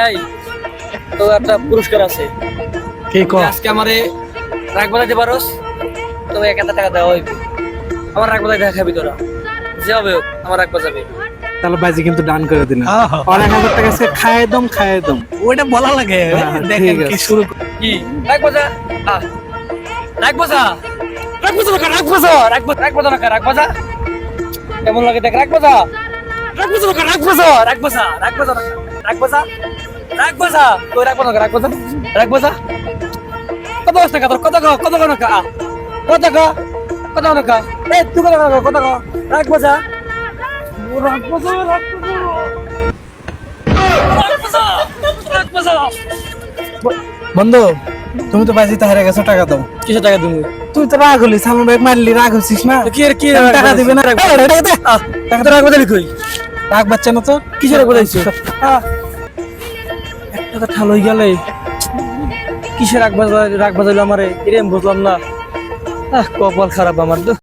এই তো একটা পুরস্কার আছে। কে ক আজকে আমারে রাগ বাজাইতে পারোস তো 1000 টাকা দেওয়া হইবে। আমার রাগ বাজাই দেখা খাবি তোরা, যে হবে হোক আমার রাগ বাজাবে। তাহলে বাজি কিন্তু ডান করে দিলাম। আহা। আর 1000 টাকা আজকে খায় দম। ওইটা বলা লাগে হ্যাঁ, দেখেন ঠিক কি আছে। শুরু কি রাগ বাজা? রাগ বাজা, রাগ বাজা না, রাগ বাজা, রাগ বাজা না, রাগ বাজা কেমন লাগে দেখ। রাগ বাজা, রাগ বাজা না, রাগ বাজা, রাগ বাজা, রাগ বাজা না, রাগ বাজা, রাগ বাজা, তুই রাগ বাজা না, রাগ বাজা, রাগ বাজা। কত টাকা তোর? কত কত কত টাকা? কত টাকা? কত টাকা? এই তুই কত টাকা? কত টাকা? রাগ বাজা, রাগ বাজা, রাগ বাজা, রাগ বাজা, রাগ বাজা। বন্ধু তুমি তো বাজিতে হারে গেছো, টাকা দাও। কিসের টাকা দিবি? তুই তো রাগ হলি, সালমান ভাই মারলি, রাগ হচ্ছিস না? কি আর কি টাকা দিবি না? টাকা দে। টাকা তো রাগ বাজালি কই? রাগ বাচ্চা না তো? কিসের রাগ বাজাইছিস? একটা তো ঠাল হয়ে গেলে কিসের রাগ বাজাইলো আমারে, এরম বুঝলাম না। কপাল খারাপ আমার তো।